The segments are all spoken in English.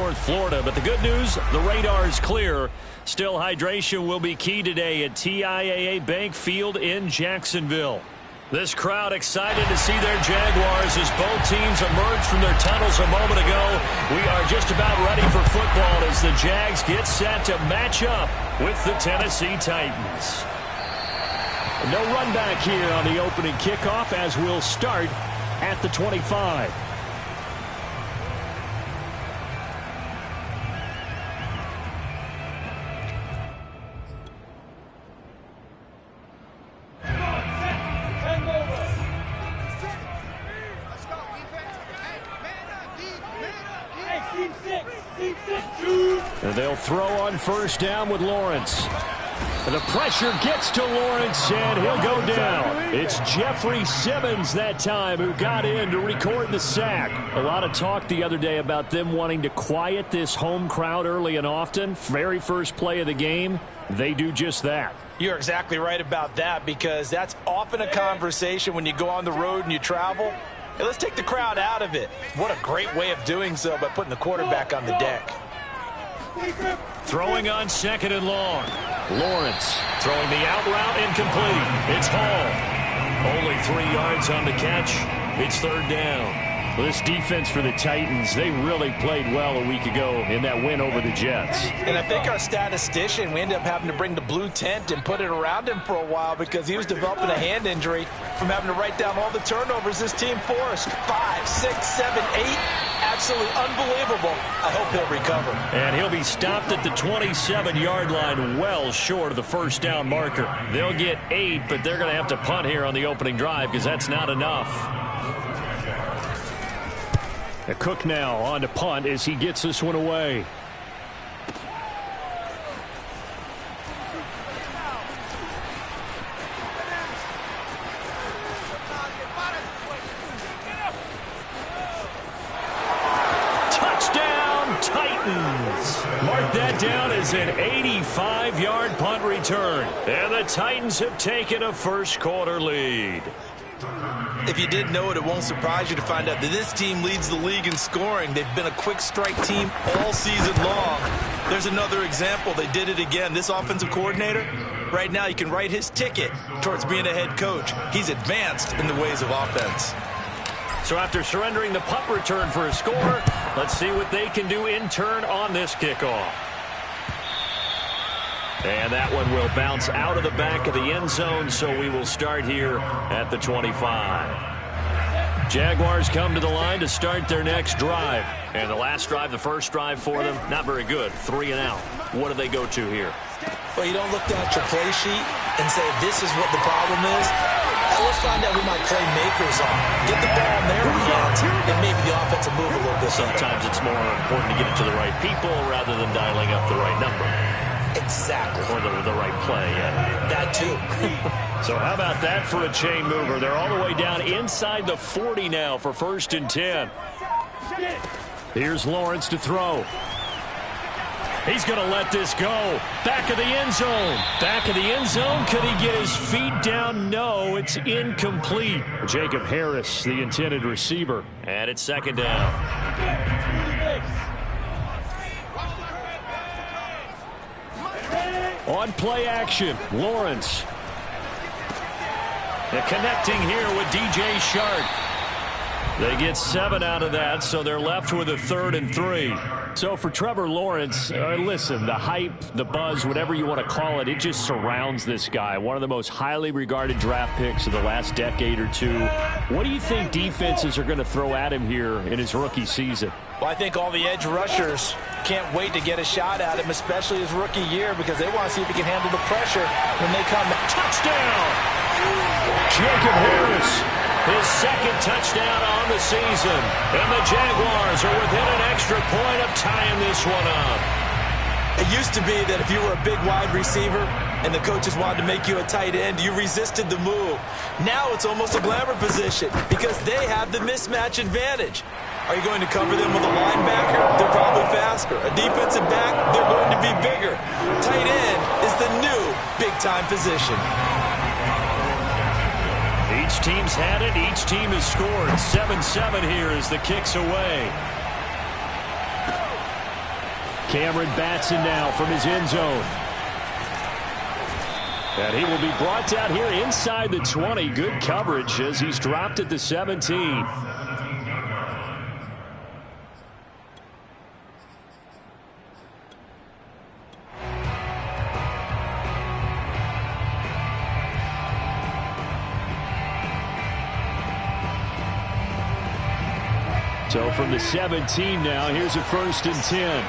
North Florida. But the good news, the radar is clear. Still, hydration will be key today at TIAA Bank Field in Jacksonville. This crowd excited to see their Jaguars as both teams emerged from their tunnels a moment ago. We are just about ready for football as the Jags get set to match up with the Tennessee Titans. No run back here on the opening kickoff as we'll start at the 25. And they'll throw on first down with Lawrence. And the pressure gets to Lawrence, and he'll go down. It's Jeffrey Simmons that time who got in to record the sack. A lot of talk the other day about them wanting to quiet this home crowd early and often. Very first play of the game, they do just that. You're exactly right about that, because that's often a conversation when you go on the road and you travel. Hey, let's take the crowd out of it. What a great way of doing so by putting the quarterback on the deck. Throwing on second and long. Lawrence throwing the out route incomplete. It's Hall. Only 3 yards on the catch. It's third down. Well, this defense for the Titans, they really played well a week ago in that win over the Jets. And I think our statistician, we ended up having to bring the blue tent and put it around him for a while because he was developing a hand injury from having to write down all the turnovers this team forced. 5, 6, 7, 8. Absolutely unbelievable. I hope he'll recover. And he'll be stopped at the 27-yard line, well short of the first down marker. They'll get 8, but they're going to have to punt here on the opening drive because that's not enough. Cook now on to punt as he gets this one away. Touchdown, Titans. Mark that down as an 85-yard punt return. And the Titans have taken a first quarter lead. If you didn't know it, it won't surprise you to find out that this team leads the league in scoring. They've been a quick strike team all season long. There's another example. They did it again. This offensive coordinator, right now, you can write his ticket towards being a head coach. He's advanced in the ways of offense. So after surrendering the punt return for a score, let's see what they can do in turn on this kickoff. And that one will bounce out of the back of the end zone, so we will start here at the 25. Jaguars come to the line to start their next drive. And the last drive, the first drive for them, not very good. 3 and out. What do they go to here? Well, you don't look down at your play sheet and say, this is what the problem is. Let's find out who my playmakers are. Get the ball in their hands, and maybe the offense will move a little bit. Sometimes it's more important to get it to the right people rather than dialing up the right number. Exactly. Or the right play, yeah. That too. So how about that for a chain mover? They're all the way down inside the 40 now for 1st and 10. Here's Lawrence to throw. He's going to let this go. Back of the end zone. Back of the end zone. Could he get his feet down? No, it's incomplete. Jacob Harris, the intended receiver. And it's 2nd down. On play action, Lawrence. They're connecting here with DJ Shark. They get 7 out of that, so they're left with a 3rd and 3. So for Trevor Lawrence, listen, the hype, the buzz, whatever you want to call it, it just surrounds this guy. One of the most highly regarded draft picks of the last decade or two. What do you think defenses are going to throw at him here in his rookie season? Well, I think all the edge rushers can't wait to get a shot at him, especially his rookie year, because they want to see if he can handle the pressure when they come. Touchdown! Jacob Harris, his 2nd touchdown on the season. And the Jaguars are within an extra point of tying this one up. It used to be that if you were a big wide receiver and the coaches wanted to make you a tight end, you resisted the move. Now it's almost a glamour position because they have the mismatch advantage. Are you going to cover them with a linebacker? They're probably faster. A defensive back? They're going to be bigger. Tight end is the new big-time position. Each team's had it. Each team has scored. 7-7 here as the kick's away. Cameron Batson now from his end zone. And he will be brought down here inside the 20. Good coverage as he's dropped at the 17. So from the 17 now, here's a 1st and 10.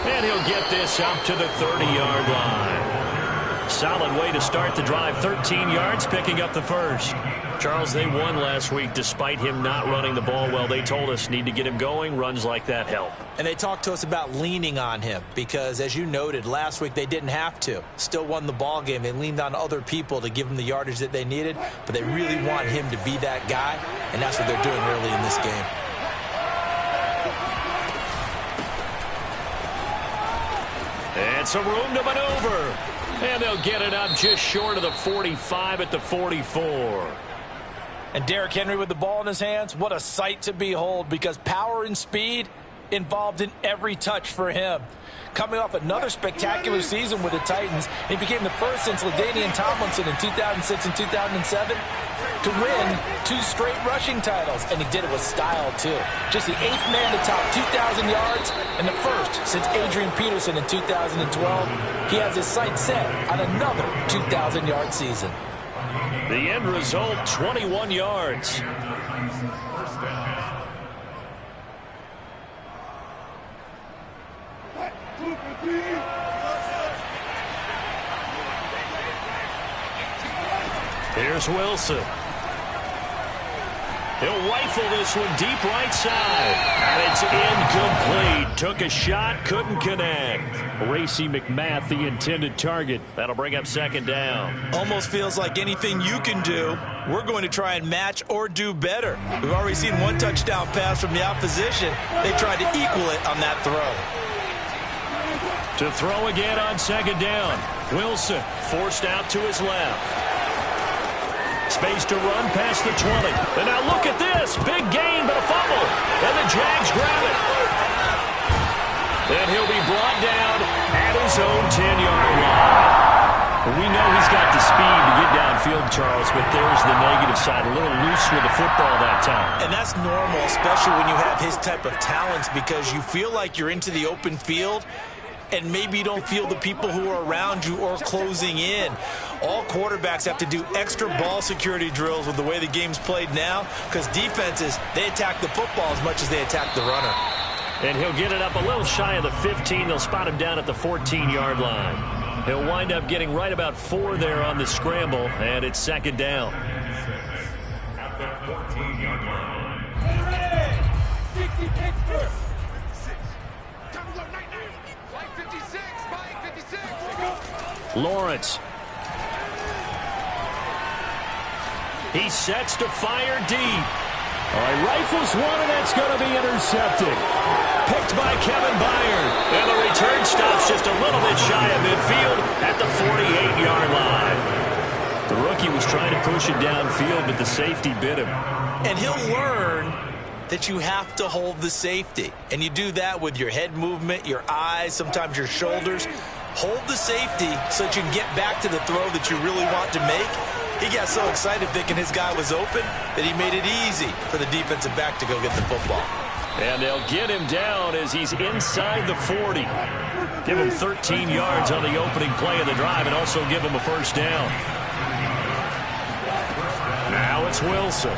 And he'll get this up to the 30-yard line. Solid way to start the drive. 13 yards, picking up the first. Charles, they won last week despite him not running the ball well. They told us need to get him going. Runs like that help. And they talked to us about leaning on him because, as you noted, last week they didn't have to. Still won the ball game. They leaned on other people to give them the yardage that they needed, but they really want him to be that guy, and that's what they're doing early in this game. And some room to maneuver. And they'll get it up just short of the 45 at the 44. And Derrick Henry with the ball in his hands, what a sight to behold, because power and speed involved in every touch for him. Coming off another spectacular season with the Titans, he became the first since LaDainian Tomlinson in 2006 and 2007 to win 2 straight rushing titles, and he did it with style too. Just the 8th man to top 2,000 yards and the first since Adrian Peterson in 2012. He has his sights set on another 2,000-yard season. The end result, 21 yards. Here's Wilson. He'll rifle this one deep right side. And it's incomplete. Took a shot, couldn't connect. Racey McMath, the intended target. That'll bring up 2nd down. Almost feels like anything you can do, we're going to try and match or do better. We've already seen 1 touchdown pass from the opposition. They tried to equal it on that throw. To throw again on 2nd down. Wilson forced out to his left. Space to run past the 20. And now look at this. Big gain, but a fumble. And the Jags grab it. And he'll be brought down at his own 10-yard line. We know he's got the speed to get downfield, Charles, but there's the negative side. A little loose with the football that time. And that's normal, especially when you have his type of talents, because you feel like you're into the open field and maybe you don't feel the people who are around you or closing in. All quarterbacks have to do extra ball security drills with the way the game's played now, because defenses, they attack the football as much as they attack the runner. And he'll get it up a little shy of the 15. They'll spot him down at the 14-yard line. He'll wind up getting right about 4 there on the scramble, and it's 2nd down. At the 14-yard line. 60 Pittsburgh. Lawrence. He sets to fire deep. All right, rifles one, and that's going to be intercepted. Picked by Kevin Byard. And the return stops just a little bit shy of midfield at the 48-yard line. The rookie was trying to push it downfield, but the safety bit him. And he'll learn that you have to hold the safety. And you do that with your head movement, your eyes, sometimes your shoulders. Hold the safety so that you can get back to the throw that you really want to make. He got so excited thinking his guy was open that he made it easy for the defensive back to go get the football. And they'll get him down as he's inside the 40. Give him 13 yards on the opening play of the drive and also give him a 1st down. Now it's Wilson.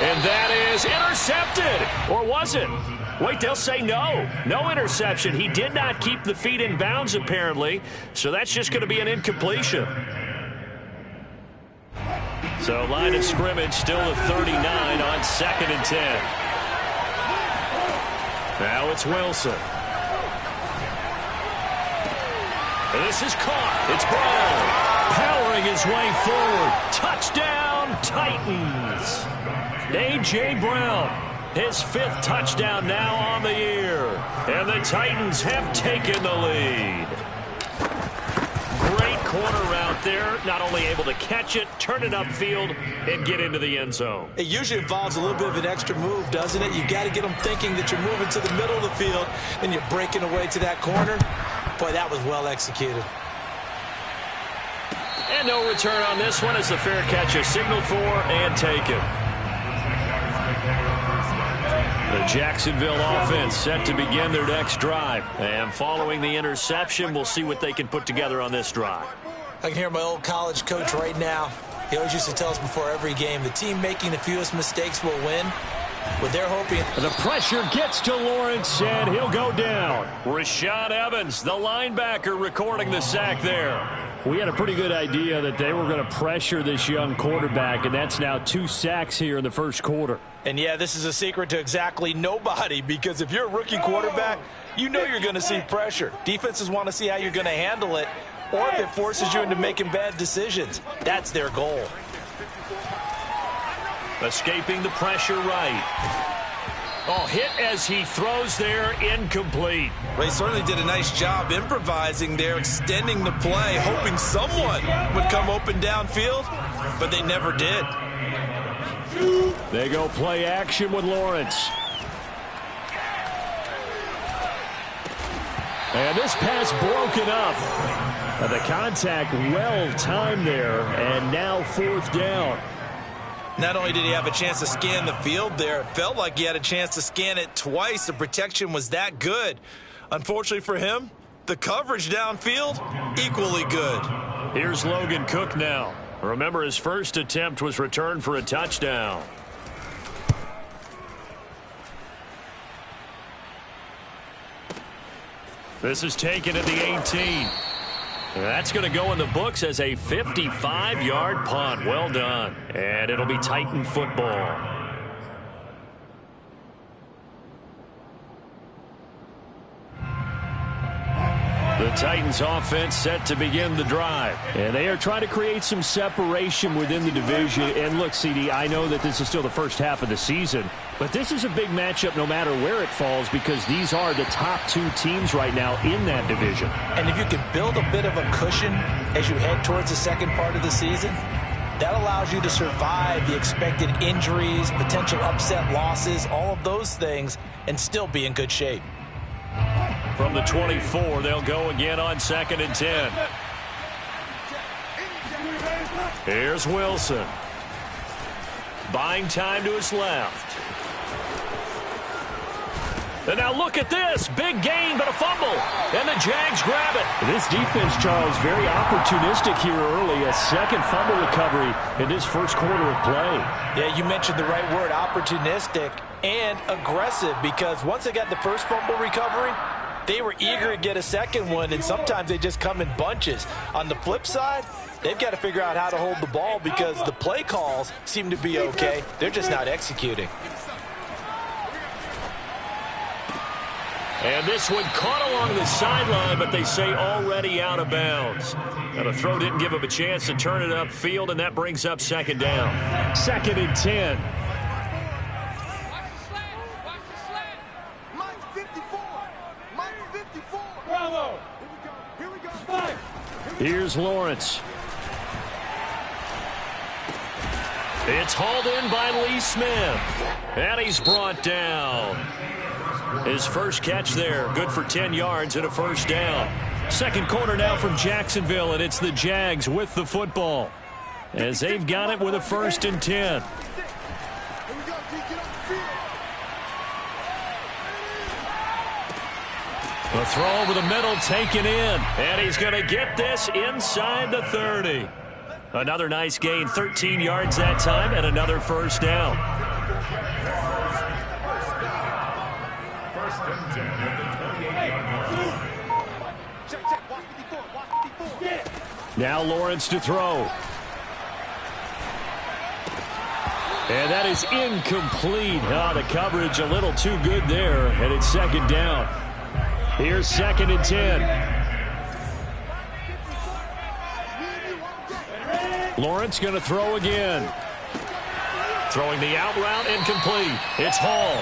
And that is intercepted. Or was it? Wait, they'll say no. No interception. He did not keep the feet in bounds, apparently. So that's just going to be an incompletion. So line of scrimmage still at 39 on 2nd and 10. Now it's Wilson. And this is caught. It's Brown. Powering his way forward. Touchdown, Titans. A.J. Brown, his 5th touchdown now on the year. And the Titans have taken the lead. out there, not only able to catch it, turn it upfield, and get into the end zone. It usually involves a little bit of an extra move, doesn't it? You've got to get them thinking that you're moving to the middle of the field, and you're breaking away to that corner. Boy, that was well executed. And no return on this one as the fair catch is signaled for and taken. The Jacksonville offense set to begin their next drive. And following the interception, we'll see what they can put together on this drive. I can hear my old college coach right now. He always used to tell us before every game, the team making the fewest mistakes will win. But they're hoping. The pressure gets to Lawrence, and he'll go down. Rashad Evans, the linebacker, recording the sack there. We had a pretty good idea that they were going to pressure this young quarterback, and that's now 2 sacks here in the first quarter. And, yeah, this is a secret to exactly nobody, because if you're a rookie quarterback, you know you're going to see pressure. Defenses want to see how you're going to handle it, or if it forces you into making bad decisions. That's their goal. Escaping the pressure right. Oh, hit as he throws there, incomplete. Well, he certainly did a nice job improvising there, extending the play, hoping someone would come open downfield, but they never did. They go play action with Lawrence. And this pass broken up. The contact well timed there, and now 4th down. Not only did he have a chance to scan the field there, it felt like he had a chance to scan it twice. The protection was that good. Unfortunately for him, the coverage downfield, equally good. Here's Logan Cook now. Remember, his first attempt was returned for a touchdown. This is taken at the 18. That's going to go in the books as a 55-yard punt. Well done. And it'll be Titan football. The Titans offense set to begin the drive. And they are trying to create some separation within the division. And look, CD, I know that this is still the first half of the season, but this is a big matchup no matter where it falls, because these are the top 2 teams right now in that division. And if you can build a bit of a cushion as you head towards the second part of the season, that allows you to survive the expected injuries, potential upset losses, all of those things, and still be in good shape. From the 24, they'll go again on 2nd and 10. Here's Wilson. Buying time to his left. And now look at this. Big gain, but a fumble. And the Jags grab it. This defense, Charles, very opportunistic here early. A second fumble recovery in this first quarter of play. Yeah, you mentioned the right word, opportunistic and aggressive, because once they got the first fumble recovery, they were eager to get a second one, and sometimes they just come in bunches. On the flip side, they've got to figure out how to hold the ball, because the play calls seem to be okay. They're just not executing. And this one caught along the sideline, but they say already out of bounds. Now the throw didn't give him a chance to turn it upfield, and that brings up 2nd down. 2nd and 10. Here's Lawrence. It's hauled in by Lee Smith. And he's brought down. His first catch there, good for 10 yards and a first down. Second quarter now from Jacksonville, and it's the Jags with the football, as they've got it with a 1st and 10. The throw over the middle taken in, and he's going to get this inside the 30. Another nice gain, 13 yards that time, and another first down. Now Lawrence to throw. And that is incomplete. The coverage a little too good there, and it's 2nd down. Here's 2nd and 10. Lawrence going to throw again. Throwing the out route, incomplete. It's Hall.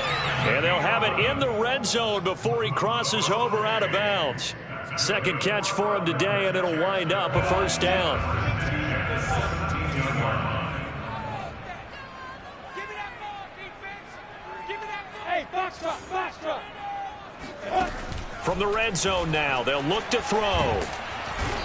And they'll have it in the red zone before he crosses over out of bounds. Second catch for him today, and it'll wind up a first down. the 17-yard line. From the red zone now, they'll look to throw.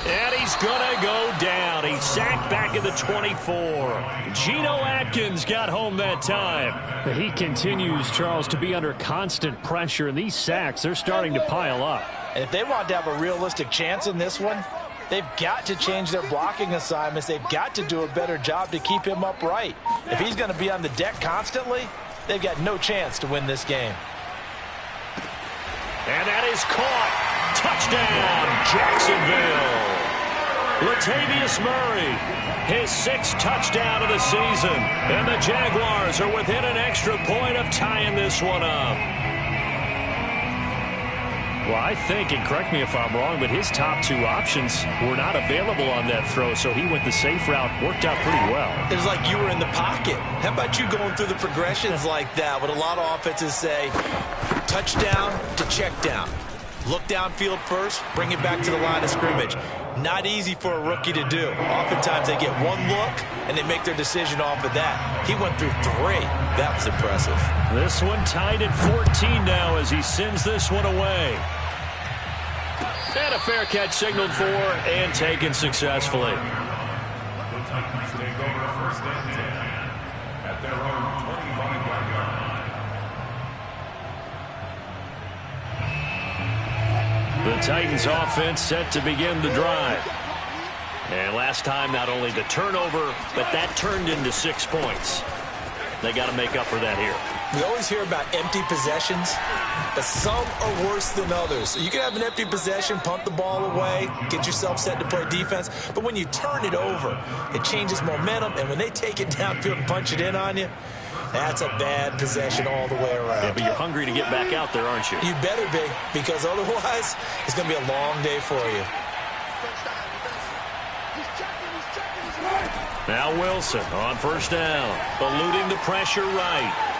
And he's going to go down. He's sacked back at the 24. Geno Atkins got home that time. He continues, Charles, to be under constant pressure, and these sacks, they're starting to pile up. And if they want to have a realistic chance in this one, they've got to change their blocking assignments. They've got to do a better job to keep him upright. If he's going to be on the deck constantly, they've got no chance to win this game. And that is caught. Touchdown, Jacksonville. Latavius Murray, his 6th touchdown of the season. And the Jaguars are within an extra point of tying this one up. Well, I think, and correct me if I'm wrong, but his top 2 options were not available on that throw, so he went the safe route, worked out pretty well. It was like you were in the pocket. How about you going through the progressions like that? What a lot of offenses say, touchdown to check down. Look downfield first, bring it back to the line of scrimmage. Not easy for a rookie to do. Oftentimes they get one look, and they make their decision off of that. He went through 3. That was impressive. This one tied at 14 now as he sends this one away. And a fair catch signaled for and taken successfully. The Titans take over 1st and 10 at their own 25-yard line. The Titans offense set to begin the drive. And last time, not only the turnover, but that turned into 6 points. They got to make up for that here. We always hear about empty possessions, but some are worse than others. You can have an empty possession, punt the ball away, get yourself set to play defense, but when you turn it over, it changes momentum, and when they take it downfield and punch it in on you, that's a bad possession all the way around. Yeah, but you're hungry to get back out there, aren't you? You better be, because otherwise, it's going to be a long day for you. Now Wilson on 1st down, eluding the pressure right.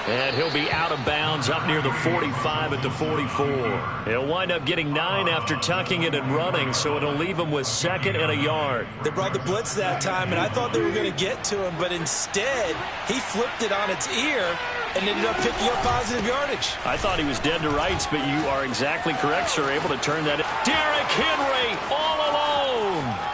And he'll be out of bounds up near the 45 at the 44. He'll wind up getting 9 after tucking it and running, so it'll leave him with 2nd and a yard. They brought the blitz that time, and I thought they were going to get to him, but instead, he flipped it on its ear and ended up picking up positive yardage. I thought he was dead to rights, but you are exactly correct, sir. Able to turn that in. Derrick Henry all alone.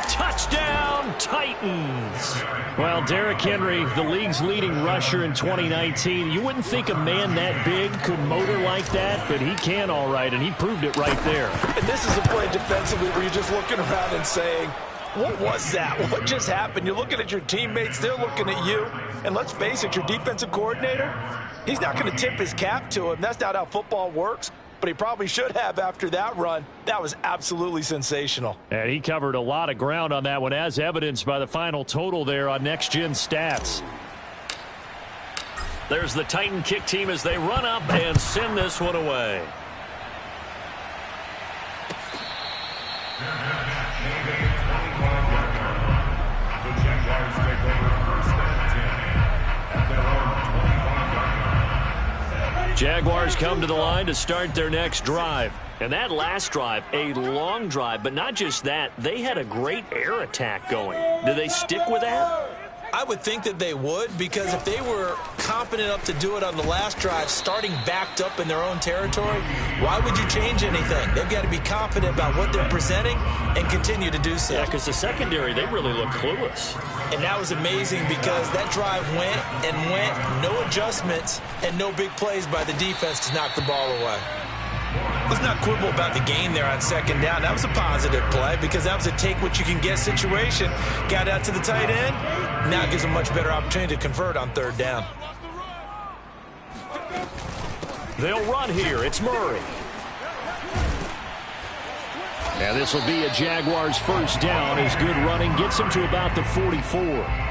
Touchdown, Titans. Well, Derrick Henry, the league's leading rusher in 2019. You wouldn't think a man that big could motor like that, but he can all right, and he proved it right there. And this is a play defensively where you're just looking around and saying, what was that? What just happened? You're looking at your teammates, they're looking at you. And let's face it, your defensive coordinator, he's not going to tip his cap to him. That's not how football works. But he probably should have after that run. That was absolutely sensational. And he covered a lot of ground on that one, as evidenced by the final total there on Next Gen Stats. There's the Titan kick team as they run up and send this one away. The Jaguars take over 1st and 10 at their own 25-yard line. Jaguars come to the line to start their next drive. And that last drive, a long drive, but not just that, they had a great air attack going. Do they stick with that? I would think that they would, because if they were confident enough to do it on the last drive, starting backed up in their own territory, why would you change anything? They've got to be confident about what they're presenting and continue to do so. Yeah, because the secondary, they really look clueless. And that was amazing because that drive went and went, no adjustments, and no big plays by the defense to knock the ball away. Let's not quibble about the gain there on 2nd down. That was a positive play because that was a take-what-you-can-get situation. Got out to the tight end. Now it gives them a much better opportunity to convert on 3rd down. They'll run here. It's Murray. Now this will be a Jaguars 1st down as good running gets them to about the 44.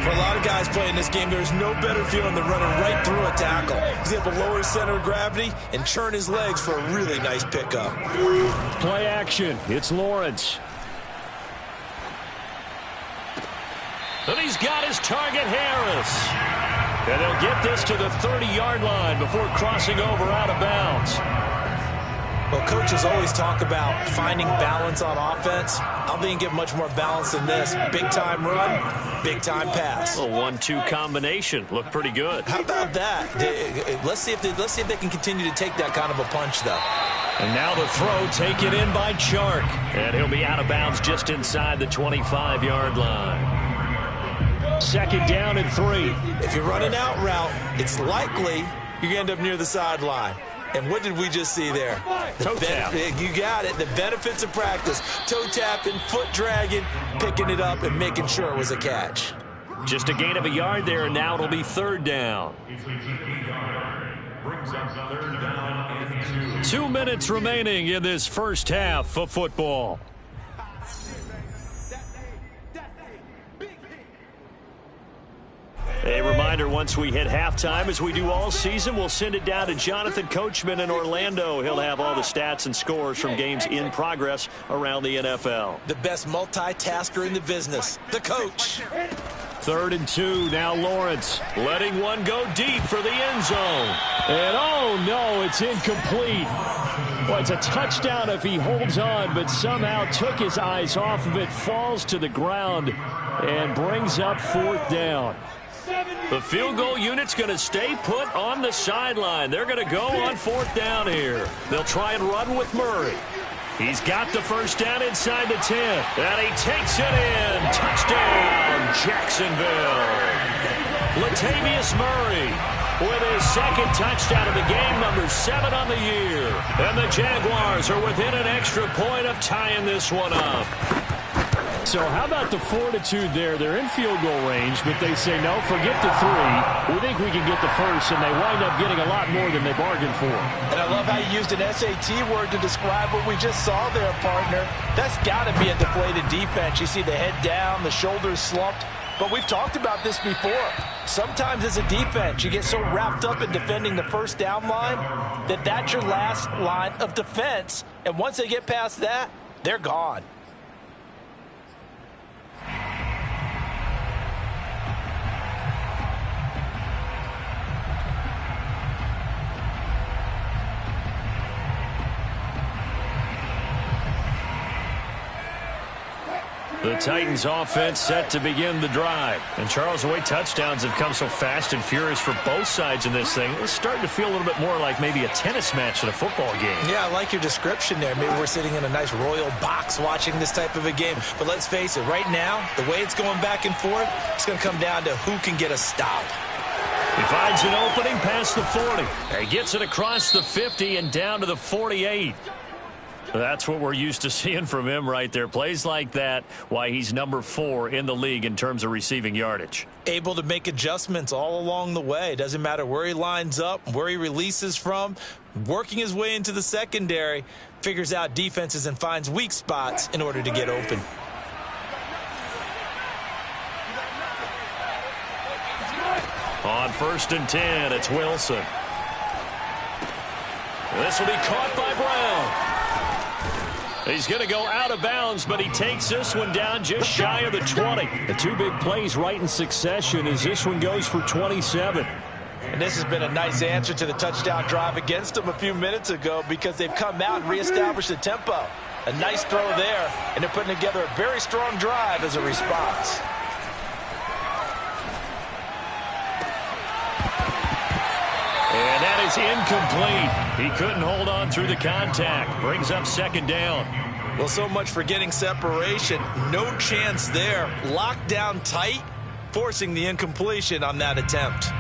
For a lot of guys playing this game, there's no better feeling than running right through a tackle. He's able to lower his center of gravity and churn his legs for a really nice pickup. Play action. It's Lawrence. And he's got his target, Harris. And they'll get this to the 30-yard line before crossing over out of bounds. Well, coaches always talk about finding balance on offense. I don't think you get much more balance than this. Big-time run, big-time pass. A 1-2 combination. Looked pretty good. How about that? Let's see if they can continue to take that kind of a punch, though. And now the throw taken in by Chark. And he'll be out of bounds just inside the 25-yard line. Second down and 3. If you're running out route, it's likely you're going to end up near the sideline. And what did we just see there? Toe tap. You got it. The benefits of practice. Toe tapping, foot dragging, picking it up, and making sure it was a catch. Just a gain of a yard there, and now it'll be third down. Brings up third down and 2. 2 minutes remaining in this first half of football. A reminder, once we hit halftime, as we do all season, we'll send it down to Jonathan Coachman in Orlando. He'll have all the stats and scores from games in progress around the NFL. The best multitasker in the business, the coach. 3rd and 2, now Lawrence. Letting one go deep for the end zone. And oh no, it's incomplete. Well, it's a touchdown if he holds on, but somehow took his eyes off of it, falls to the ground, and brings up 4th down. The field goal unit's going to stay put on the sideline. They're going to go on 4th down here. They'll try and run with Murray. He's got the first down inside the 10. And he takes it in. Touchdown, Jacksonville. Latavius Murray with his second touchdown of the game, number 7 on the year. And the Jaguars are within an extra point of tying this one up. So how about the fortitude there? They're in field goal range, but they say, no, forget the 3. We think we can get the first, and they wind up getting a lot more than they bargained for. And I love how you used an SAT word to describe what we just saw there, partner. That's got to be a deflated defense. You see the head down, the shoulders slumped. But we've talked about this before. Sometimes as a defense, you get so wrapped up in defending the first down line that that's your last line of defense. And once they get past that, they're gone. The Titans offense set to begin the drive. And Charles, the way touchdowns have come so fast and furious for both sides in this thing, it's starting to feel a little bit more like maybe a tennis match in a football game. Yeah, I like your description there. Maybe we're sitting in a nice royal box watching this type of a game. But let's face it, right now, the way it's going back and forth, it's going to come down to who can get a stop. He finds an opening past the 40. He gets it across the 50 and down to the 48. That's what we're used to seeing from him right there. Plays like that, why he's number 4 in the league in terms of receiving yardage. Able to make adjustments all along the way. Doesn't matter where he lines up, where he releases from. Working his way into the secondary, figures out defenses and finds weak spots in order to get open. On 1st and 10, it's Wilson. This will be caught by Brown. He's going to go out of bounds, but he takes this one down just shy of the 20. The 2 big plays right in succession as this one goes for 27. And this has been a nice answer to the touchdown drive against them a few minutes ago because they've come out and reestablished the tempo. A nice throw there, and they're putting together a very strong drive as a response. And that is incomplete. He couldn't hold on through the contact. Brings up 2nd down. Well, so much for getting separation. No chance there. Locked down tight, forcing the incompletion on that attempt.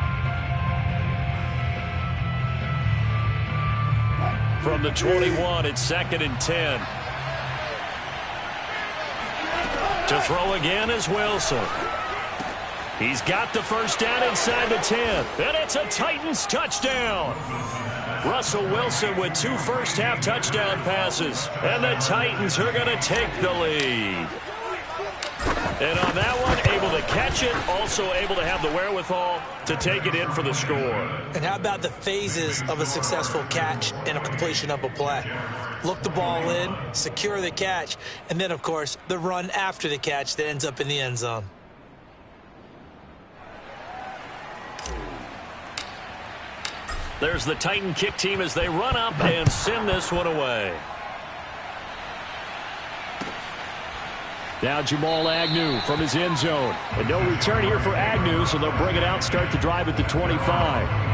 From the 21, it's 2nd and 10. To throw again is Wilson. He's got the first down inside the 10. And it's a Titans touchdown. Russell Wilson with 2 first-half touchdown passes. And the Titans are going to take the lead. And on that one, able to catch it, also able to have the wherewithal to take it in for the score. And how about the phases of a successful catch and a completion of a play? Look the ball in, secure the catch, and then, of course, the run after the catch that ends up in the end zone. There's the Titan kick team as they run up and send this one away. Now Jamal Agnew from his end zone. And no return here for Agnew, so they'll bring it out, start the drive at the 25.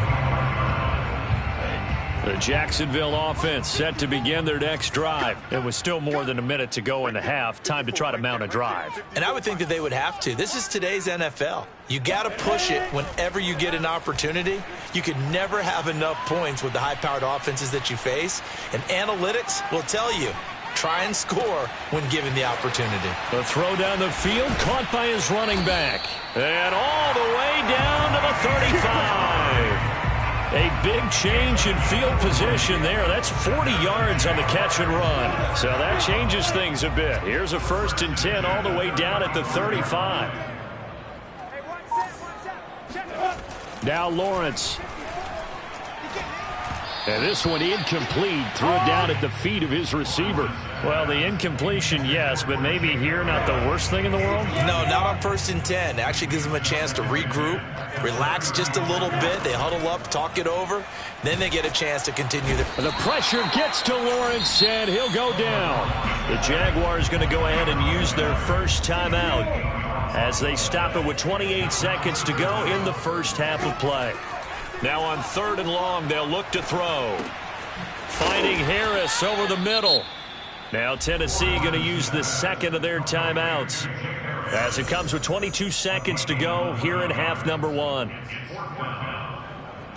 The Jacksonville offense set to begin their next drive. It was still more than a minute to go in the half. Time to try to mount a drive. And I would think that they would have to. This is today's NFL. You got to push it whenever you get an opportunity. You can never have enough points with the high-powered offenses that you face. And analytics will tell you, try and score when given the opportunity. The throw down the field, caught by his running back. And all the way down to the 35. A big change in field position there. That's 40 yards on the catch and run. So that changes things a bit. Here's a 1st and 10 all the way down at the 35. Now Lawrence. And this one incomplete. Threw it down at the feet of his receiver. Well, the incompletion, yes, but maybe here not the worst thing in the world? No, not on 1st and 10. It actually gives them a chance to regroup, relax just a little bit. They huddle up, talk it over. Then they get a chance to continue. The pressure gets to Lawrence, and he'll go down. The Jaguars going to go ahead and use their first timeout as they stop it with 28 seconds to go in the first half of play. Now on 3rd and long, they'll look to throw. Finding Harris over the middle. Now Tennessee going to use the second of their timeouts as it comes with 22 seconds to go here in half number 1.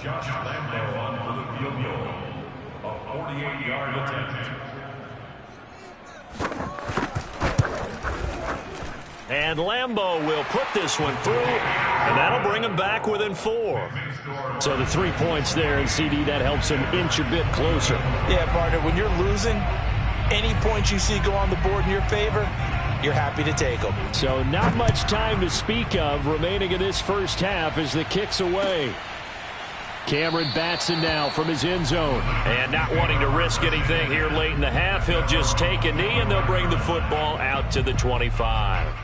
Josh Lambo on for the field goal. A 48-yard attempt. And Lambo will put this one through, and that'll bring him back within 4. So the 3 points there, and CD, that helps him inch a bit closer. Yeah, partner, when you're losing, any points you see go on the board in your favor, you're happy to take them. So not much time to speak of remaining in this first half as the kick's away. Cameron Batson now from his end zone. And not wanting to risk anything here late in the half, he'll just take a knee, and they'll bring the football out to the 25.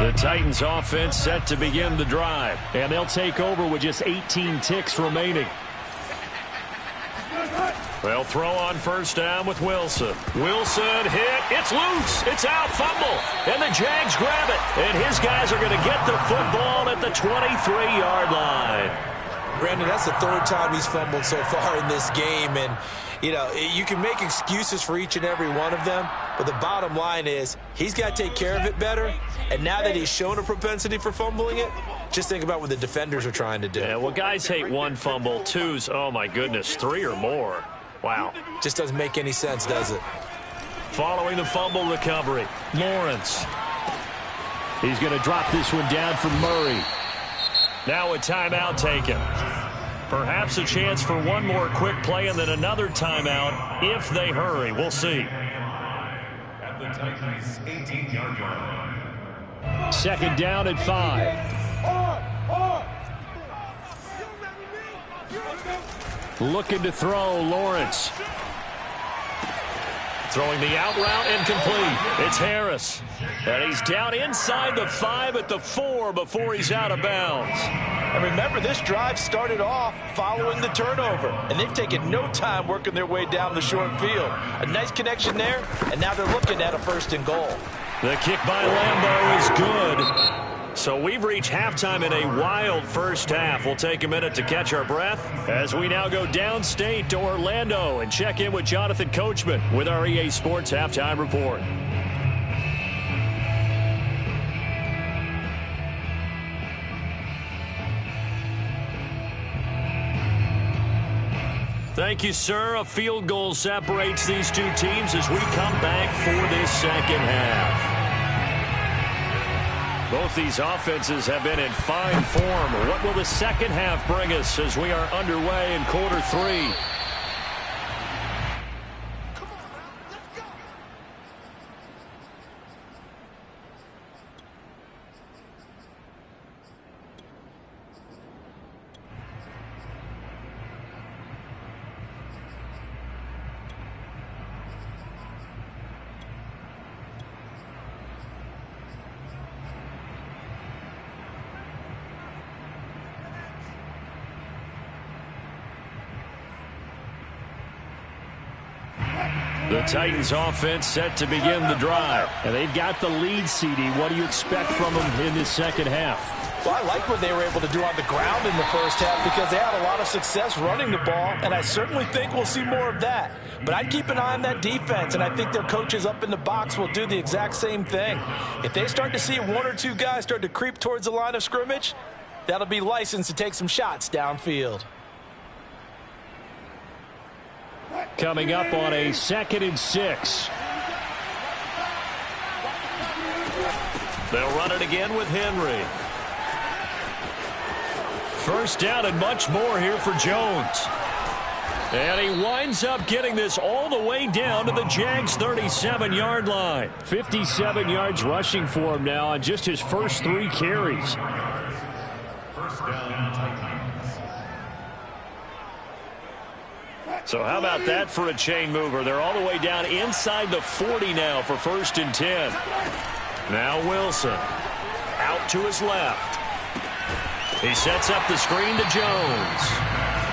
The Titans offense set to begin the drive. And they'll take over with just 18 ticks remaining. They'll throw on 1st down with Wilson. Wilson hit. It's loose. It's out. Fumble. And the Jags grab it. And his guys are going to get the football at the 23-yard line. Brandon, that's the 3rd time he's fumbled so far in this game. And, you know, you can make excuses for each and every one of them. But the bottom line is he's got to take care of it better. And now that he's shown a propensity for fumbling it, just think about what the defenders are trying to do. Yeah, well, guys hate 1 fumble, 2's, oh, my goodness, 3 or more. Wow. Just doesn't make any sense, does it? Following the fumble recovery, Lawrence. He's going to drop this one down for Murray. Now a timeout taken. Perhaps a chance for one more quick play and then another timeout if they hurry. We'll see. At the Titans' 18-yard line. 2nd down and 5. Looking to throw, Lawrence. Throwing the out route incomplete. It's Harris. And he's down inside the 5 at the 4 before he's out of bounds. And remember, this drive started off following the turnover. And they've taken no time working their way down the short field. A nice connection there, and now they're looking at a 1st and goal. The kick by Lambo is good. So we've reached halftime in a wild first half. We'll take a minute to catch our breath as we now go downstate to Orlando and check in with Jonathan Coachman with our EA Sports Halftime Report. Thank you, sir. A field goal separates these two teams as we come back for this second half. Both these offenses have been in fine form. What will the second half bring us as we are underway in quarter 3? The Titans offense set to begin the drive. And they've got the lead, CD. What do you expect from them in this second half? Well, I like what they were able to do on the ground in the first half because they had a lot of success running the ball, and I certainly think we'll see more of that. But I'd keep an eye on that defense, and I think their coaches up in the box will do the exact same thing. If they start to see one or two guys start to creep towards the line of scrimmage, that'll be licensed to take some shots downfield. Coming up on a 2nd and 6. They'll run it again with Henry. First down and much more here for Jones. And he winds up getting this all the way down to the Jags' 37-yard line. 57 yards rushing for him now on just his first 3 carries. First down, Titans. So how about that for a chain mover? They're all the way down inside the 40 now for 1st and 10. Now Wilson out to his left. He sets up the screen to Jones.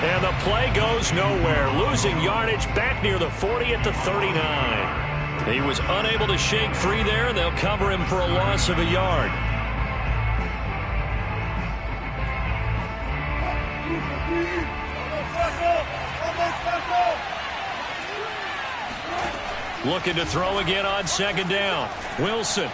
And the play goes nowhere. Losing yardage back near the 40 at the 39. He was unable to shake free there, and they'll cover him for a loss of a yard. Looking to throw again on 2nd down. Wilson.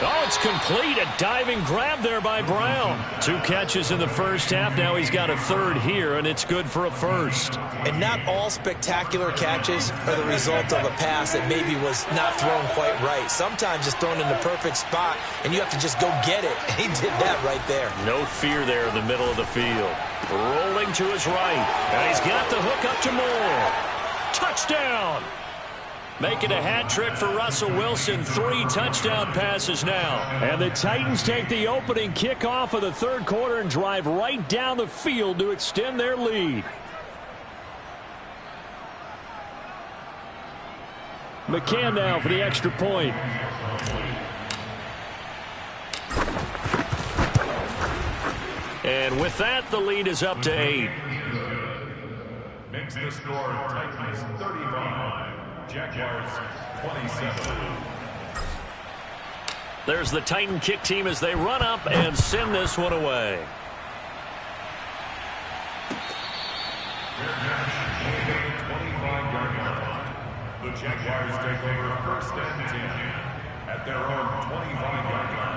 Oh, it's complete. A diving grab there by Brown. 2 catches in the first half. Now he's got a 3rd here, and it's good for a 1st. And not all spectacular catches are the result of a pass that maybe was not thrown quite right. Sometimes it's thrown in the perfect spot, and you have to just go get it. He did that right there. No fear there in the middle of the field. Rolling to his right. And he's got the hook up to Moore. Touchdown! Making a hat trick for Russell Wilson. 3 touchdown passes now. And the Titans take the opening kickoff of the 3rd quarter and drive right down the field to extend their lead. McCann now for the extra point. And with that, the lead is up to 8. Makes the score Titans 35. Jaguars 27. There's the Titan kick team as they run up and send this one away. Their match will be 25-yard line. The Jaguars take over 1st and 10 at their own 25-yard line.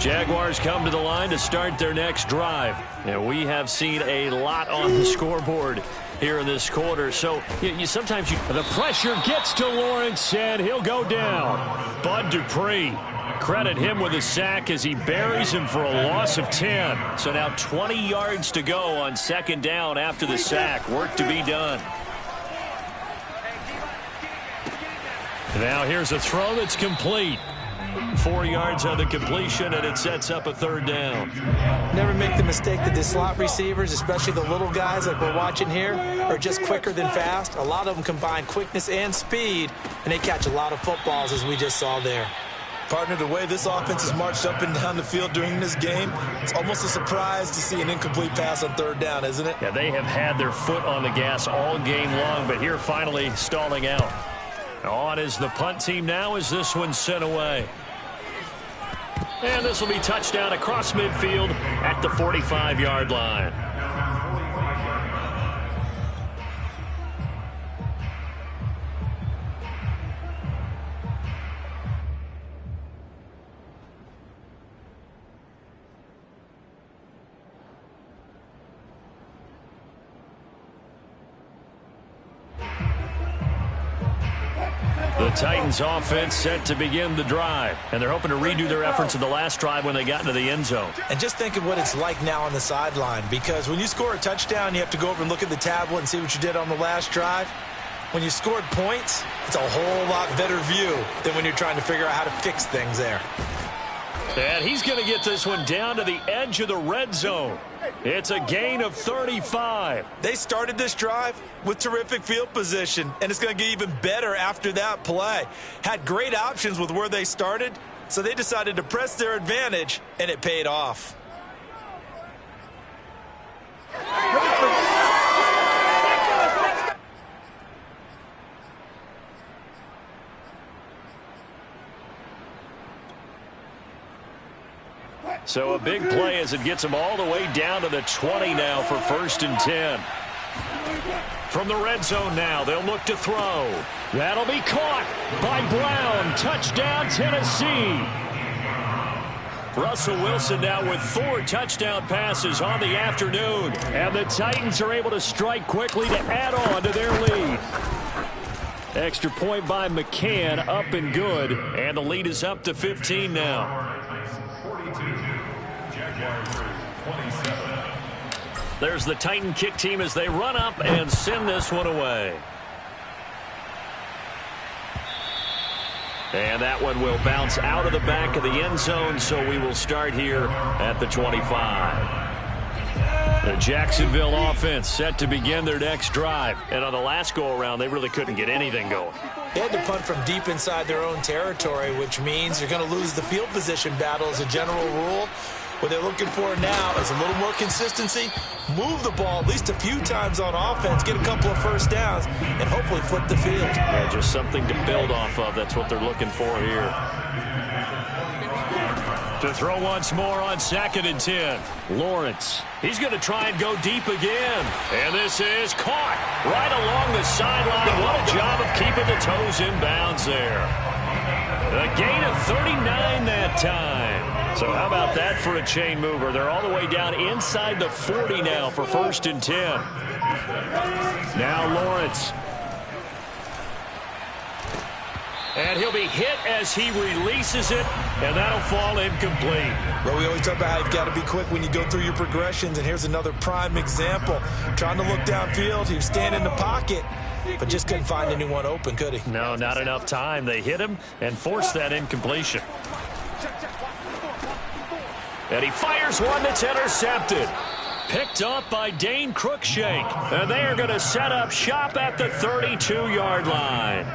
Jaguars come to the line to start their next drive. And we have seen a lot on the scoreboard here in this quarter. So sometimes the pressure gets to Lawrence, and he'll go down. Bud Dupree, credit him with a sack as he buries him for a loss of 10. So now 20 yards to go on 2nd down after the sack. Work to be done. Now here's a throw that's complete. 4 yards on the completion, and it sets up a 3rd down. Never make the mistake that the slot receivers, especially the little guys like we're watching here, are just quicker than fast. A lot of them combine quickness and speed, and they catch a lot of footballs, as we just saw there. Partner, the way this offense has marched up and down the field during this game, it's almost a surprise to see an incomplete pass on 3rd down, isn't it? Yeah, they have had their foot on the gas all game long, but here finally stalling out. On is the punt team now as this one's sent away. And this will be touchdown across midfield at the 45-yard line. The Titans offense set to begin the drive, and they're hoping to redo their efforts in the last drive when they got into the end zone. And just think of what it's like now on the sideline, because when you score a touchdown, you have to go over and look at the tablet and see what you did on the last drive. When you scored points, it's a whole lot better view than when you're trying to figure out how to fix things there. And he's going to get this one down to the edge of the red zone. It's a gain of 35. They started this drive with terrific field position, and it's going to get even better after that play. Had great options with where they started, so they decided to press their advantage, and it paid off. So a big play as it gets them all the way down to the 20 now for 1st and 10. From the red zone now, they'll look to throw. That'll be caught by Brown. Touchdown, Tennessee. Russell Wilson now with 4 touchdown passes on the afternoon. And the Titans are able to strike quickly to add on to their lead. Extra point by McCann, up and good. And the lead is up to 15 now. 42, Jaguars 27. There's the Titan kick team as they run up and send this one away. And that one will bounce out of the back of the end zone, so we will start here at the 25. The Jacksonville offense set to begin their next drive. And on the last go-around, they really couldn't get anything going. They had to punt from deep inside their own territory, which means you're going to lose the field position battle as a general rule. What they're looking for now is a little more consistency, move the ball at least a few times on offense, get a couple of first downs, and hopefully flip the field. Yeah, just something to build off of. That's what they're looking for here. To throw once more on 2nd and 10. Lawrence. He's going to try and go deep again. And this is caught right along the sideline. What a job of keeping the toes in bounds there. A gain of 39 that time. So how about that for a chain mover? They're all the way down inside the 40 now for 1st and 10. Now Lawrence. And he'll be hit as he releases it, and that'll fall incomplete. Well, we always talk about how you've got to be quick when you go through your progressions, and here's another prime example. Trying to look downfield, he was standing in the pocket, but just couldn't find anyone open, could he? No, not enough time. They hit him and forced that incompletion. And he fires one that's intercepted. Picked up by Dane Cruikshank. And they are going to set up shop at the 32-yard line.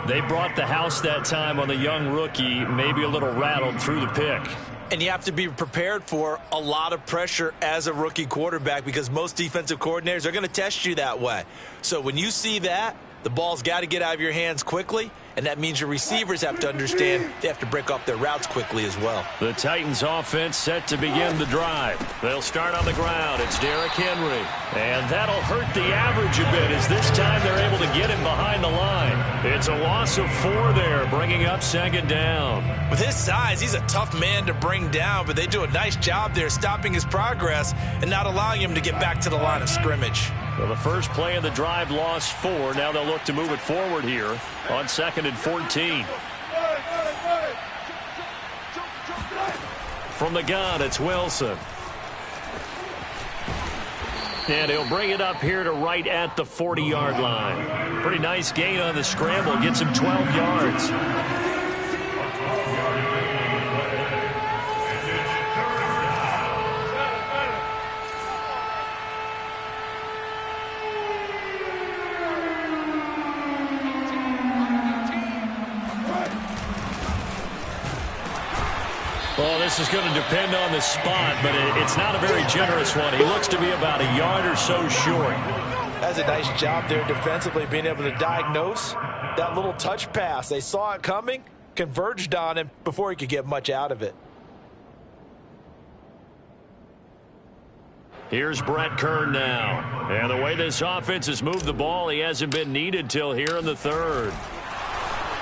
They brought the house that time on the young rookie, maybe a little rattled through the pick. And you have to be prepared for a lot of pressure as a rookie quarterback because most defensive coordinators are going to test you that way. So when you see that, the ball's got to get out of your hands quickly, and that means your receivers have to understand they have to break off their routes quickly as well. The Titans offense set to begin the drive. They'll start on the ground. It's Derrick Henry. And that'll hurt the average a bit as this time they're able to get him behind the line. It's a loss of 4 there, bringing up 2nd down. With his size, he's a tough man to bring down, but they do a nice job there stopping his progress and not allowing him to get back to the line of scrimmage. Well, the first play of the drive lost 4. Now they'll look to move it forward here on 2nd and 14. From the gun, it's Wilson. And he'll bring it up here to right at the 40-yard line. Pretty nice gain on the scramble. Gets him 12 yards. Well, this is going to depend on the spot, but it's not a very generous one. He looks to be about a yard or so short. That's a nice job there defensively, being able to diagnose that little touch pass. They saw it coming, converged on him before he could get much out of it. Here's Brett Kern now. And the way this offense has moved the ball, he hasn't been needed till here in the 3rd.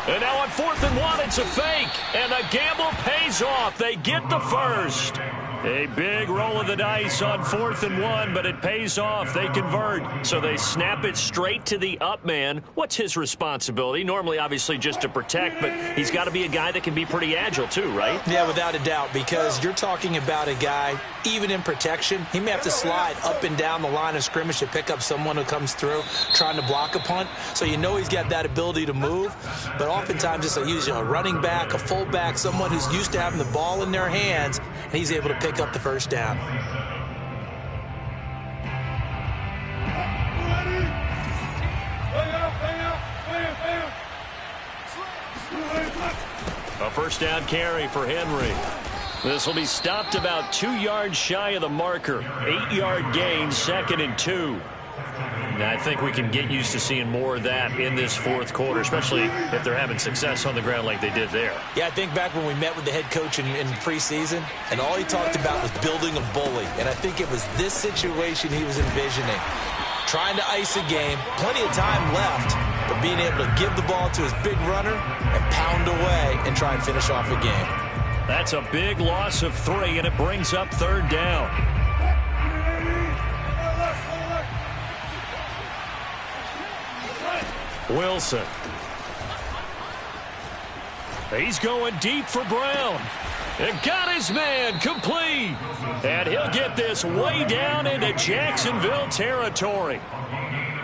And now on 4th and 1, it's a fake. And the gamble pays off. They get the first. A big roll of the dice on 4th and 1, but it pays off. They convert. So they snap it straight to the up man. What's his responsibility? Normally, obviously, just to protect, but he's got to be a guy that can be pretty agile too, right? Yeah, without a doubt, because you're talking about a guy, even in protection, he may have to slide up and down the line of scrimmage to pick up someone who comes through trying to block a punt. So you know he's got that ability to move, but oftentimes it's usually a running back, a fullback, someone who's used to having the ball in their hands, and he's able to pick up the first down. A first down carry for Henry. This will be stopped about 2 yards shy of the marker. 8-yard gain, 2nd and 2. and I think we can get used to seeing more of that in this fourth quarter, especially if they're having success on the ground like they did there. Yeah, I think back when we met with the head coach in preseason, and all he talked about was building a bully, and I think it was this situation he was envisioning. Trying to ice a game, plenty of time left, but being able to give the ball to his big runner and pound away and try and finish off a game. That's a big loss of 3, and it brings up third down. Wilson. He's going deep for Brown. And got his man complete. And he'll get this way down into Jacksonville territory.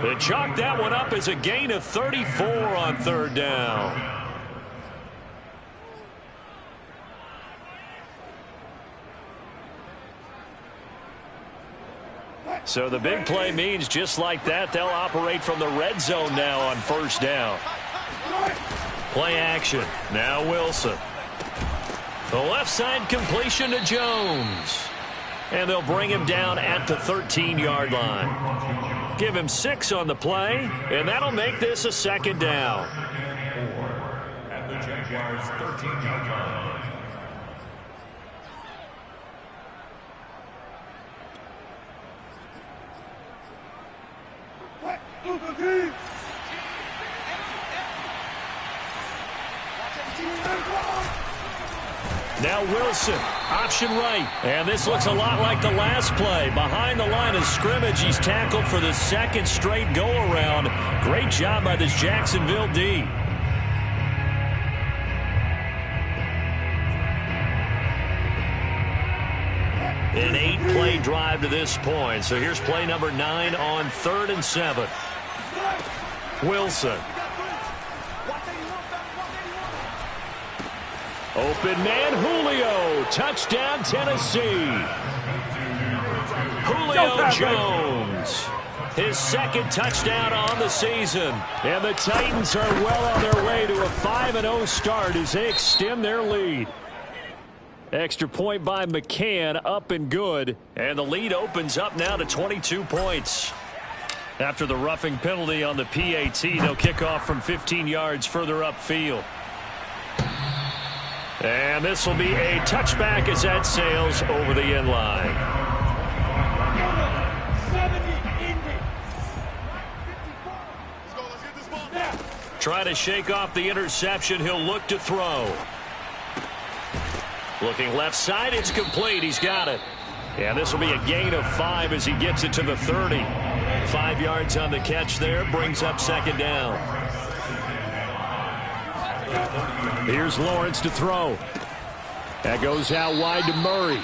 They chalked that one up as a gain of 34 on third down. So the big play means just like that, they'll operate from the red zone now on first down. Play action. Now Wilson. The left side completion to Jones. And they'll bring him down at the 13-yard line. Give him 6 on the play, and that'll make this a second down. At the Jaguars' 13-yard line. Now Wilson, option right. And this looks a lot like the last play. Behind the line of scrimmage, he's tackled for the second straight go-around. Great job by this Jacksonville D. An 8-play drive to this point. So here's play number 9 on 3rd and 7. Wilson. Open man, Julio. Touchdown, Tennessee. Julio Jones. His second touchdown on the season. And the Titans are well on their way to a 5-0 start as they extend their lead. Extra point by McCann, up and good. And the lead opens up now to 22 points. After the roughing penalty on the PAT, they'll kick off from 15 yards further upfield. And this will be a touchback as that sails over the end line. Try to shake off the interception. He'll look to throw. Looking left side, it's complete. He's got it. And this will be a gain of 5 as he gets it to the 30. 5 yards on the catch there, brings up second down. Here's Lawrence to throw. That goes out wide to Murray.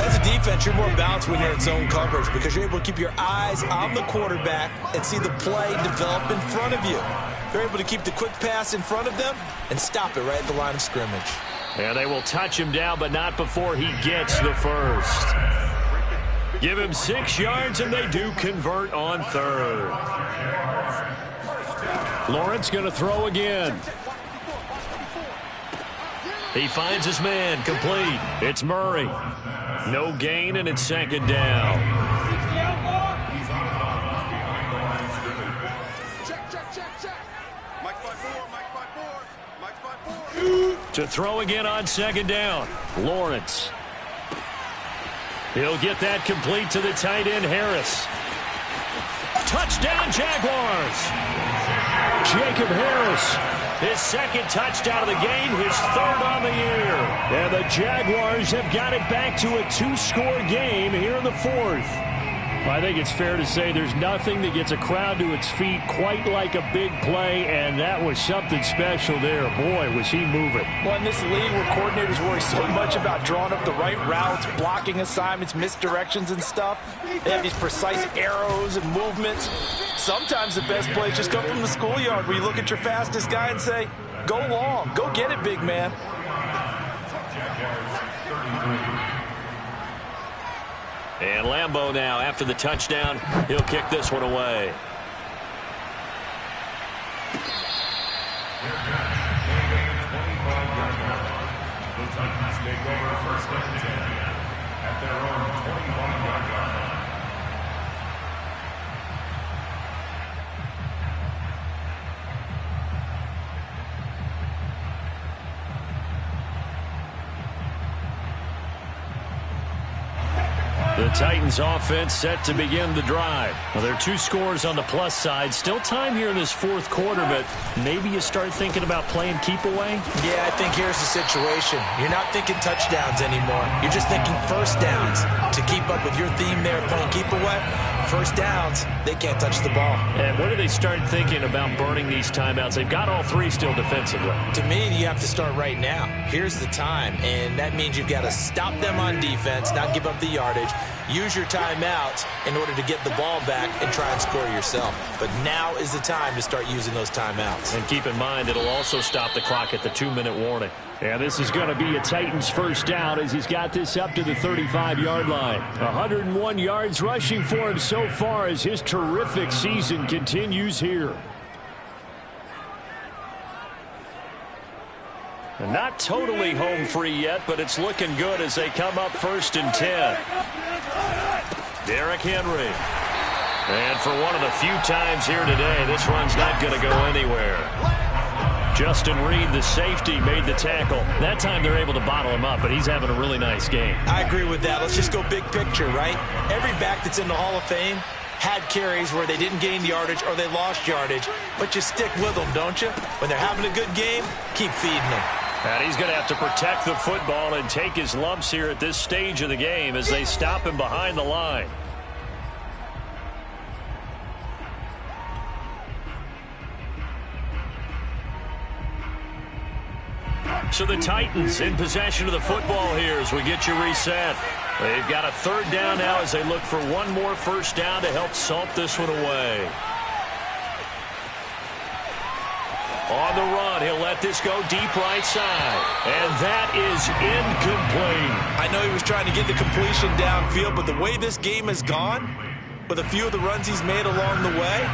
As a defense, you're more balanced when you're in zone coverage because you're able to keep your eyes on the quarterback and see the play develop in front of you. They're able to keep the quick pass in front of them and stop it right at the line of scrimmage. And they will touch him down, but not before he gets the first. Give him 6 yards, and they do convert on 3rd. Lawrence going to throw again. He finds his man, complete. It's Murray. No gain, and it's second down. To throw again on second down. Lawrence. He'll get that complete to the tight end, Harris. Touchdown, Jaguars. Jacob Harris. His second touchdown of the game, his 3rd on the year. And the Jaguars have got it back to a 2-score game here in the 4th. Well, I think it's fair to say there's nothing that gets a crowd to its feet quite like a big play, and that was something special there. Boy, was he moving. Well, in this league where coordinators worry so much about drawing up the right routes, blocking assignments, misdirections and stuff, they have these precise arrows and movements. Sometimes the best plays just come from the schoolyard where you look at your fastest guy and say, go long, go get it, big man. And Lambeau now, after the touchdown, he'll kick this one away. The Titans take over first and 10 at their own 25-yard line. Titans offense set to begin the drive. Well, there are 2 scores on the plus side. Still time here in this fourth quarter, but maybe you start thinking about playing keep away? Yeah, I think here's the situation. You're not thinking touchdowns anymore. You're just thinking first downs. To keep up with your theme there, playing keep away, first downs, they can't touch the ball. And when do they start thinking about burning these timeouts? They've got all 3 still defensively. To me, you have to start right now. Here's the time, and that means you've got to stop them on defense, not give up the yardage, use your timeouts in order to get the ball back and try and score yourself. But now is the time to start using those timeouts. And keep in mind, it'll also stop the clock at the 2-minute warning. And this is going to be a Titans first down as he's got this up to the 35-yard line. 101 yards rushing for him so far as his terrific season continues here. And not totally home free yet, but it's looking good as they come up 1st and 10. Derrick Henry. And for one of the few times here today, this run's not going to go anywhere. Justin Reed, the safety, made the tackle. That time they're able to bottle him up, but he's having a really nice game. I agree with that. Let's just go big picture, right? Every back that's in the Hall of Fame had carries where they didn't gain yardage or they lost yardage, but you stick with them, don't you? When they're having a good game, keep feeding them. And he's going to have to protect the football and take his lumps here at this stage of the game as they stop him behind the line. So the Titans in possession of the football here as we get you reset. They've got a 3rd down now as they look for one more first down to help salt this one away. On the run, he'll let this go deep right side. And that is incomplete. I know he was trying to get the completion downfield, but the way this game has gone, with a few of the runs he's made along the way,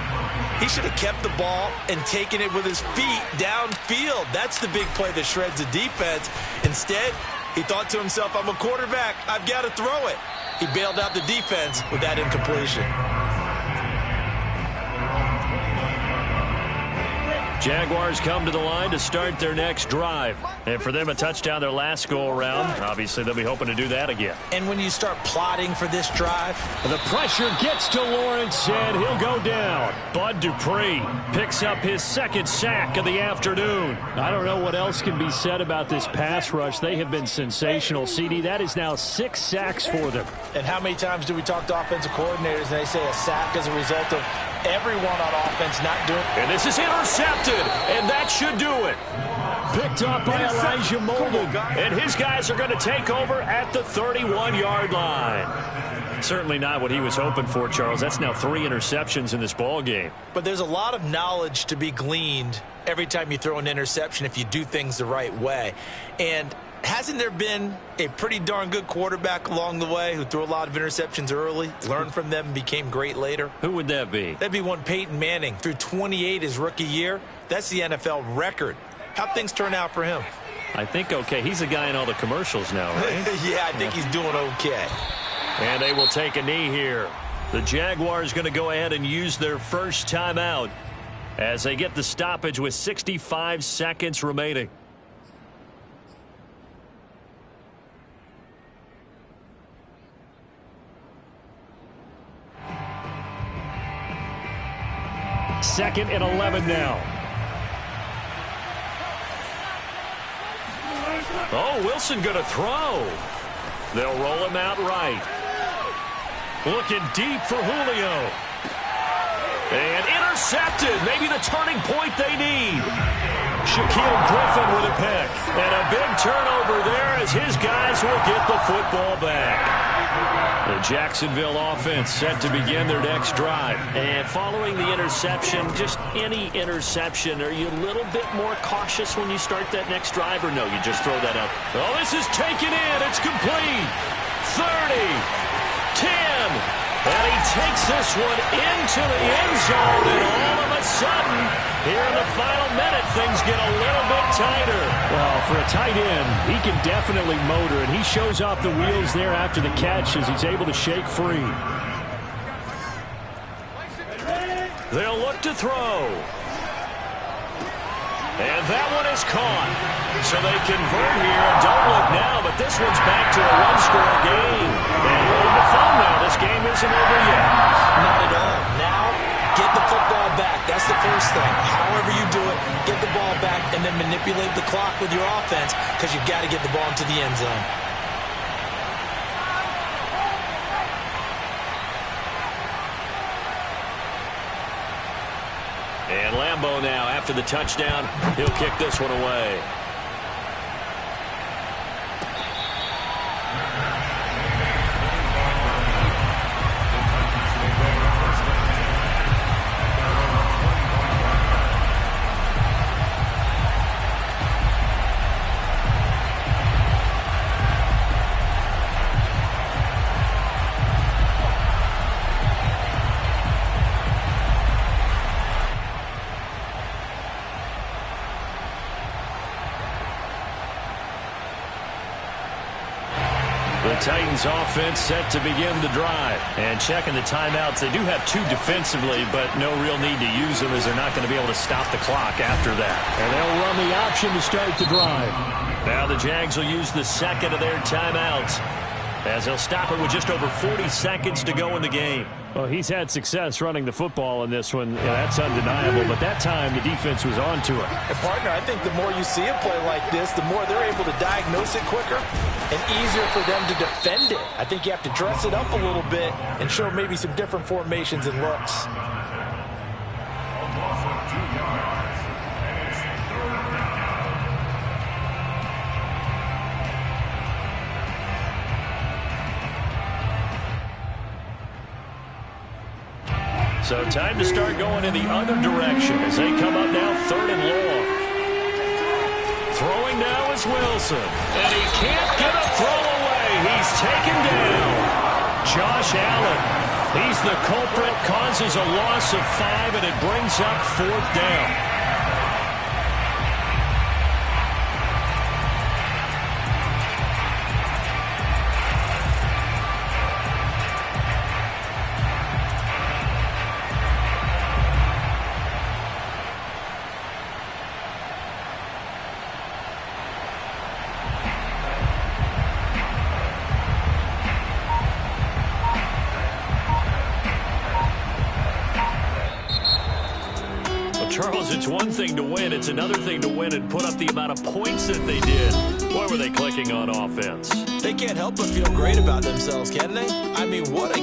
he should have kept the ball and taken it with his feet downfield. That's the big play that shreds the defense. Instead, he thought to himself, I'm a quarterback, I've got to throw it. He bailed out the defense with that incompletion. Jaguars come to the line to start their next drive. And for them, a touchdown their last go-around. Obviously, they'll be hoping to do that again. And when you start plotting for this drive, the pressure gets to Lawrence, and he'll go down. Bud Dupree picks up his 2nd sack of the afternoon. I don't know what else can be said about this pass rush. They have been sensational, CD. That is now 6 sacks for them. And how many times do we talk to offensive coordinators and they say a sack as a result of everyone on offense not doing? And this is intercepted, and that should do it. Picked up by Elijah Molden. And his guys are going to take over at the 31-yard line. Certainly not what he was hoping for, Charles. That's now 3 interceptions in this ball game. But there's a lot of knowledge to be gleaned every time you throw an interception if you do things the right way. And hasn't there been a pretty darn good quarterback along the way who threw a lot of interceptions early, learned from them, and became great later? Who would that be? That'd be one Peyton Manning. Threw 28 his rookie year. That's the NFL record. How'd things turn out for him? I think okay. He's the guy in all the commercials now, right? Yeah, I think he's doing okay. And they will take a knee here. The Jaguars going to go ahead and use their first timeout as they get the stoppage with 65 seconds remaining. Second and 11 now. Oh, Wilson going to throw. They'll roll him out right. Looking deep for Julio. And intercepted. Maybe the turning point they need. Shaquille Griffin with a pick. And a big turnover there as his guys will get the football back. The Jacksonville offense set to begin their next drive. And following the interception, just any interception, are you a little bit more cautious when you start that next drive, or no, you just throw that up? Oh, this is taken in. It's complete. 30, 10. And he takes this one into the end zone, and all of a sudden, here in the final minute, things get a little bit tighter. Well, for a tight end, he can definitely motor, and he shows off the wheels there after the catch as he's able to shake free. They'll look to throw. And that one is caught. So they convert here. Don't look now, but this one's back to a one-score game. And hold the phone now. This game isn't over yet. Not at all. Now, get the football back. That's the first thing. However you do it, get the ball back and then manipulate the clock with your offense because you've got to get the ball into the end zone. And Lambeau now, after the touchdown, he'll kick this one away. The Titans offense set to begin the drive. And checking the timeouts, they do have two defensively, but no real need to use them as they're not going to be able to stop the clock after that. And they'll run the option to start the drive. Now the Jags will use the second of their timeouts as they'll stop it with just over 40 seconds to go in the game. Well, he's had success running the football in this one. Yeah, that's undeniable. But that time, the defense was on to it. And, partner, I think the more you see a play like this, the more they're able to diagnose it quicker and easier for them to defend it. I think you have to dress it up a little bit and show maybe some different formations and looks. So time to start going in the other direction as they come up now 3rd and long. Throwing now is Wilson. And he can't get a throw away. He's taken down. Josh Allen. He's the culprit, causes a loss of 5, and it brings up 4th down. Charles, it's one thing to win. It's another thing to win and put up the amount of points that they did. Boy, were they clicking on offense. They can't help but feel great about themselves, can they? I mean, what a